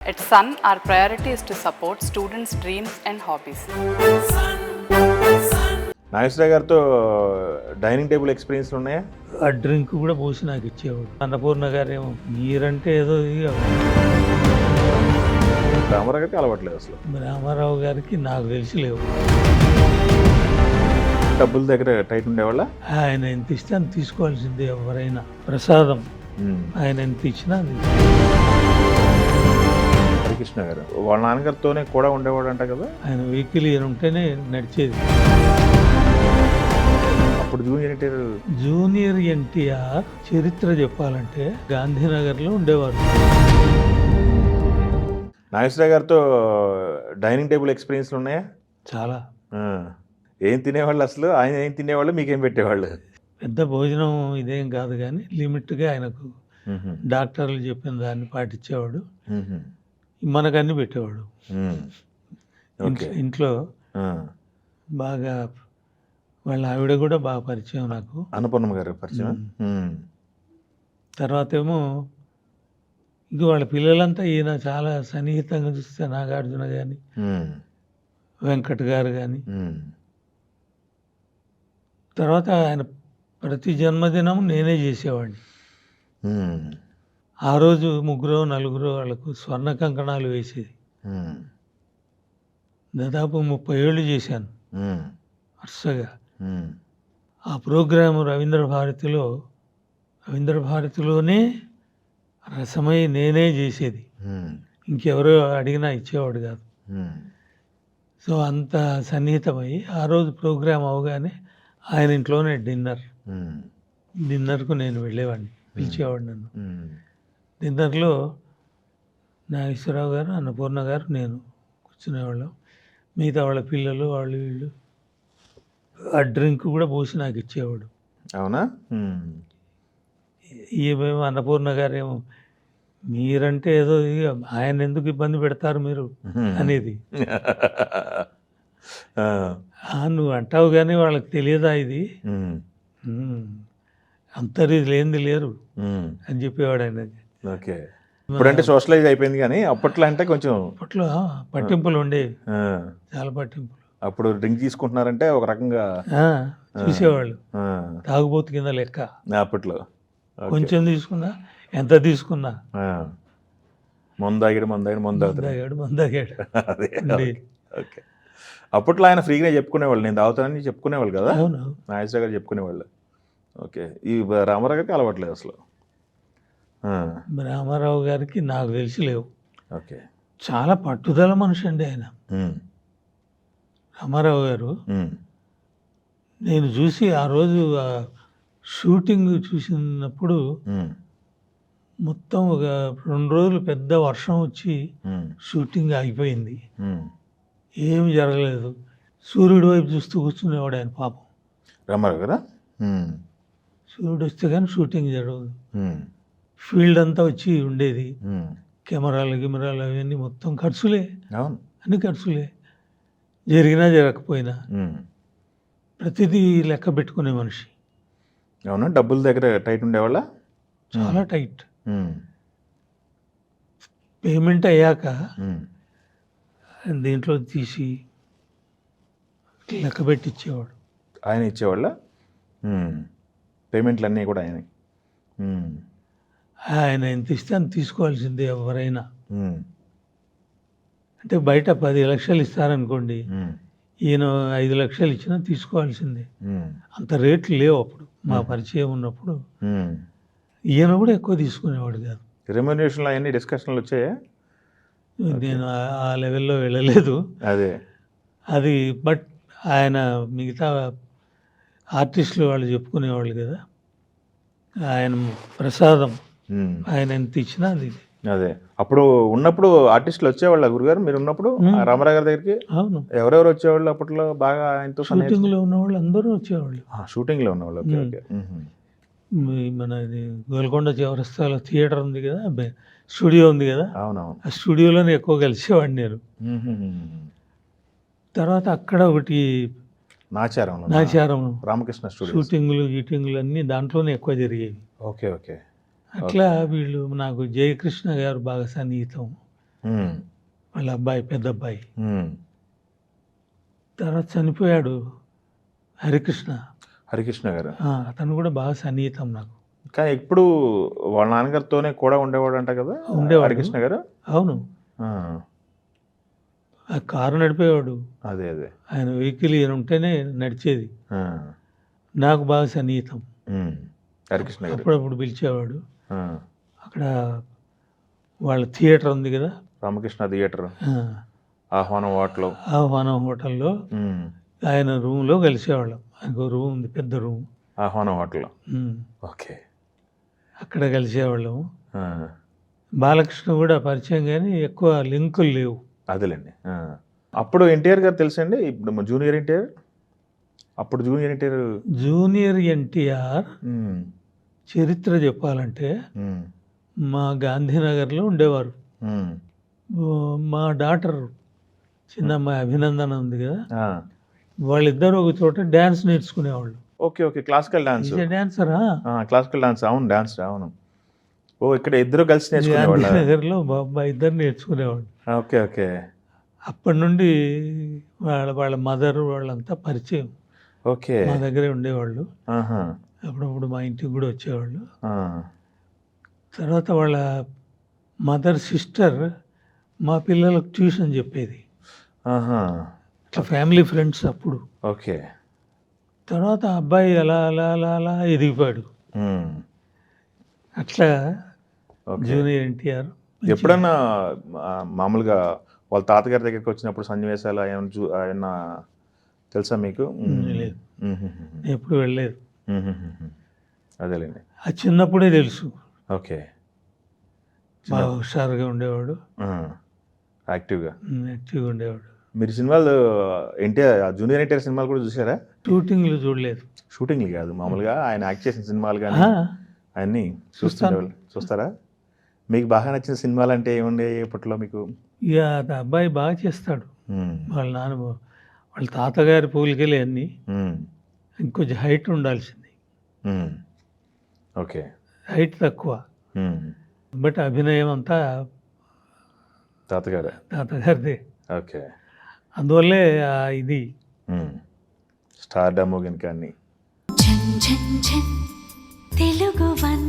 At Sun, our priority is to support students' dreams and hobbies. Nageswararao గారితో dining table experience ఉన్నాయా? ఆ drink కూడా పోసి నాకు ఇచ్చేవాడు. అన్నపూర్ణ గారేమో మీరంటే ఏదో ఇక రామారావు గారికి అలవాట్లేదు అసలు. రామారావు గారికి నాకు తెలిసి లేవు. డబ్బుల దగ్గర టైట్ ఉండేవాళ్ళ? ఆయన ఎంత ఇస్తే అంత తీసుకోవాల్సిందే ఎవరైనా. ప్రసాదం ఆయన ఎంత ఇచ్చినా అది. హరికృష్ణ గారు వాళ్ళ నాన్నగారితోనే కూడా ఉండేవాడు అంట కదా? ఆయన వెహికల్ ఈయన ఉంటేనే నడిచేది. అప్పుడు జూనియర్ ఎన్టీఆర్ చరిత్ర చెప్పాలంటే గాంధీనగర్లో ఉండేవారు. నాగేశ్వరరావు గారితో డైనింగ్ టేబుల్ ఎక్స్పీరియన్స్ ఉన్నాయా? చాలా. ఏం తినేవాళ్ళు అసలు? ఆయన ఏం తినేవాళ్ళు, మీకేం పెట్టేవాళ్ళు? పెద్ద భోజనం ఇదేం కాదు కానీ లిమిట్గా ఆయనకు డాక్టర్లు చెప్పిన దాన్ని పాటించేవాడు. మనకు అన్ని పెట్టేవాడు. ఇంట్లో బాగా వాళ్ళ ఆవిడ కూడా బాగా పరిచయం నాకు. అన్నపూర్ణమ్మ గారు పరిచయం. తర్వాత ఏమో ఇంక వాళ్ళ పిల్లలంతా ఈయన చాలా సన్నిహితంగా చూస్తే నాగార్జున కానీ వెంకట్ గారు కానీ. తర్వాత ఆయన ప్రతి జన్మదినం నేనే చేసేవాడిని. ఆ రోజు 3-4 వాళ్ళకు స్వర్ణ కంకణాలు వేసేది. దాదాపు 30 ఏళ్ళు చేశాను వరుసగా. ఆ ప్రోగ్రాము రవీంద్ర భారతిలోనే రసమై నేనే చేసేది. ఇంకెవరో అడిగినా ఇచ్చేవాడు కాదు. సో అంత సన్నిహితమై ఆ రోజు ప్రోగ్రాం అవగానే ఆయన ఇంట్లోనే డిన్నర్కు నేను వెళ్ళేవాడిని. పిలిచేవాడు నన్ను. డిన్నర్లో నాగేశ్వరరావు గారు, అన్నపూర్ణ గారు, నేను కూర్చునేవాళ్ళం. మిగతా వాళ్ళ పిల్లలు వాళ్ళు వీళ్ళు. ఆ డ్రింక్ కూడా పోసి నాకు ఇచ్చేవాడు. అవునా? ఏమేమో అన్నపూర్ణ గారేమో మీరంటే ఏదో ఇక ఆయన ఎందుకు ఇబ్బంది పెడతారు మీరు అనేది. నువ్వు అంటావు కానీ వాళ్ళకి తెలియదా ఇది, అంతరీది లేనిది లేరు అని చెప్పేవాడు ఆయన. ఓకే. ఇప్పుడంటే సోషలైజ్ అయిపోయింది కానీ అప్పట్లో అంటే కొంచెం అప్పట్లో పట్టింపులు ఉండేవి, చాలా పట్టింపులు. అప్పుడు డ్రింక్ తీసుకుంటున్నారంటే ఒక రకంగా చూసేవాళ్ళు. తాగుబోతు కింద లెక్క అప్పట్లో. కొంచెం తీసుకున్నా, ఎంత తీసుకున్నా మందాగాడు. ఓకే. అప్పట్లో ఆయన ఫ్రీగానే చెప్పుకునేవాళ్ళు, నేను తాగుతానని చెప్పుకునేవాళ్ళు కదా? అవును, నాగేశ్వరరావు గారు చెప్పుకునేవాళ్ళు. ఓకే. ఈ రామారావు గారికి అలవాట్లేదు అసలు. రామారావు గారికి నాకు తెలిసి లేవు. ఓకే. చాలా పట్టుదల మనిషి అండి ఆయన. రామారావు గారు నేను చూసి ఆ రోజు షూటింగ్ చూసినప్పుడు మొత్తం ఒక 2 రోజులు పెద్ద వర్షం వచ్చి షూటింగ్ ఆగిపోయింది. ఏమి జరగలేదు. సూర్యుడి వైపు చూస్తూ కూర్చునేవాడు ఆయన పాపం. రామారావు గారా? సూర్యుడు వస్తే కానీ షూటింగ్ జరగదు. ఫీల్డ్ అంతా వచ్చి ఉండేది. కెమెరాలు అవన్నీ మొత్తం ఖర్చులే, అన్ని ఖర్చులే. జరిగినా జరగకపోయినా ప్రతిదీ లెక్క పెట్టుకునే మనిషి. అవునా? డబ్బుల దగ్గర టైట్ ఉండేవాళ్ళ? చాలా టైట్. పేమెంట్ అయ్యాక దీంట్లో తీసి లెక్క పెట్టి ఇచ్చేవాడు. ఆయన ఇచ్చేవాళ్ళ పేమెంట్లు అన్నీ కూడా ఆయన? ఆయన ఎంత ఇస్తే అంత తీసుకోవాల్సిందే ఎవరైనా. అంటే బయట 10 లక్షలు ఇస్తారనుకోండి, ఈయన 5 లక్షలు ఇచ్చినా తీసుకోవాల్సిందే. అంత రేట్లు లేవు అప్పుడు, మా పరిచయం ఉన్నప్పుడు. ఈయన కూడా ఎక్కువ తీసుకునేవాడు కాదు. రెమ్యునరేషన్లో అవన్నీ డిస్కషన్లు వచ్చాయా? నేను ఆ లెవెల్లో వెళ్ళలేదు. అది బట్ ఆయన మిగతా ఆర్టిస్టులు వాళ్ళు చెప్పుకునేవాళ్ళు కదా, ఆయన ప్రసాదం ఆయన ఎంత ఇచ్చినా అది. అప్పుడు ఉన్నప్పుడు ఆర్టిస్టులు వచ్చేవాళ్ళ గురుగారు మీరు ఉన్నప్పుడు రామారావు గారి దగ్గరికి? అవును. ఎవరెవరు వచ్చేవాళ్ళు అప్పట్లో బాగా ఆయనతో? షూటింగ్లో ఉన్నవాళ్ళు అందరూ వచ్చేవాళ్ళు. షూటింగ్లో ఉన్నవాళ్ళు. మన గోల్కొండ చౌరస్తాలో థియేటర్ ఉంది కదా, స్టూడియో ఉంది కదా, అవునవును, ఆ స్టూడియోలోనే ఎక్కువ కలిసేవాడిని నేను. తర్వాత అక్కడ ఒకటి నాచారం రామకృష్ణ స్టూడియో షూటింగ్లు అన్నీ దాంట్లోనే ఎక్కువ జరిగేవి. ఓకే. అట్లా వీళ్ళు నాకు జయకృష్ణ గారు బాగా సన్నిహితం. ఉమ్, వాళ్ళ అబ్బాయి, పెద్ద అబ్బాయి. ఉమ్. తర్వాత చనిపోయాడు హరికృష్ణ. హరికృష్ణ గారు. అతను కూడా బాగా సన్నిహితం నాకు. కానీ ఎప్పుడు వాళ్ళ నాన్నగారితోనే కూడా ఉండేవాడు అంట కదా ఉండేవాడు. హరికృష్ణ గారు. అవును, ఆ, ఆ కారు నడిపేవాడు. అదే అదే. ఆయన వెహికల్ ఈయన ఉంటేనే నడిచేది. ఆ, నాకు బాగా సన్నిహితం. ఉమ్, హరికృష్ణ గారు. అప్పుడప్పుడు పిలిచేవాడు. ఆ, అక్కడ వాళ్ళ థియేటర్ ఉంది కదా, రామకృష్ణ థియేటర్, ఆ, ఆహ్వానం హోటల్. ఆహ్వానం హోటల్లో ఆయన రూమ్లో కలిసేవాళ్ళం. ఆయనకు రూమ్ ఉంది, పెద్ద రూమ్. ఆహ్వానం హోటల్. ఉమ్. ఓకే. అక్కడ కలిసేవాళ్ళము. ఆ, బాలకృష్ణ కూడా పరిచయం, కానీ ఎక్కువ లింకులు లేవు. అదేలేండి. ఆ. అప్పుడు ఎన్టీఆర్ గారు తెలుసండి? ఇప్పుడు జూనియర్ ఎన్టీఆర్, అప్పుడు జూనియర్ ఎన్టీఆర్. జూనియర్ ఎన్టీఆర్ చరిత్ర చెప్పాలంటే మా గాంధీనగర్లో ఉండేవారు. మా డాటర్ చిన్నమ్మాయి అభినందన ఉంది కదా, వాళ్ళిద్దరు ఒక చోట డ్యాన్స్ నేర్చుకునేవాళ్ళు. Okay okay. Classical dance. డాన్సరా? Classical dance. అవును, డాన్స్. అవును. ఓ, ఇక్కడ ఇద్దరు కలిసి నేర్చుకునేవాళ్ళు. గాంధీనగర్లో మా ఇద్దరు నేర్చుకునేవాళ్ళు. Okay okay. అప్పటి నుండి వాళ్ళ మదర్ వాళ్ళంతా పరిచయం. ఓకే. మా దగ్గరే ఉండేవాళ్ళు. ఆహా. అప్పుడప్పుడు మా ఇంటికి కూడా వచ్చేవాళ్ళు. ఆ. తర్వాత వాళ్ళ మదర్ సిస్టర్ మా పిల్లలకు ట్యూషన్ చెప్పేది. ఆహా. ఇట్లా ఫ్యామిలీ ఫ్రెండ్స్ అప్పుడు. ఓకే. తర్వాత అబ్బాయి అలా అలా అలా అలా ఎదిగిపోయాడు. అట్లా జూనియర్ ఎన్టీఆర్. ఎప్పుడన్నా మామూలుగా వాళ్ళ తాతగారి దగ్గరికి వచ్చినప్పుడు సన్నివేశాలు ఏమన్నా తెలుసా మీకు? లేదు, ఎప్పుడు వెళ్ళలేదు. అదేలేండి. అది చిన్నప్పుడే తెలుసు. ఓకే. బాగా హుషారుగా ఉండేవాడు, యాక్టివ్గా ఉండేవాడు. మీరు సినిమాలు ఎన్టీఆర్, జూనియర్ ఎన్టీఆర్ సినిమాలు కూడా చూసారా? షూటింగ్లు చూడలేదు. షూటింగ్లు కాదు, మామూలుగా ఆయన యాక్ట్ చేసిన సినిమాలు కానీ అన్నీ చూస్తారా? మీకు బాగా నచ్చిన సినిమాలు అంటే ఏముండే ఇప్పట్లో మీకు? ఇక అబ్బాయి బాగా చేస్తాడు. వాళ్ళ వాళ్ళ తాతగారి పూలికెళ్ళి అన్నీ. ఇంకొంచెం హైట్ ఉండాల్సింది. ఓకే. హైట్ తక్కువ, బట్ అభినయం అంతా తాతగారిదే. ఓకే. అందువల్లే ఇది స్టార్ డమ్ కనుక అన్ని. తెలుగు వన్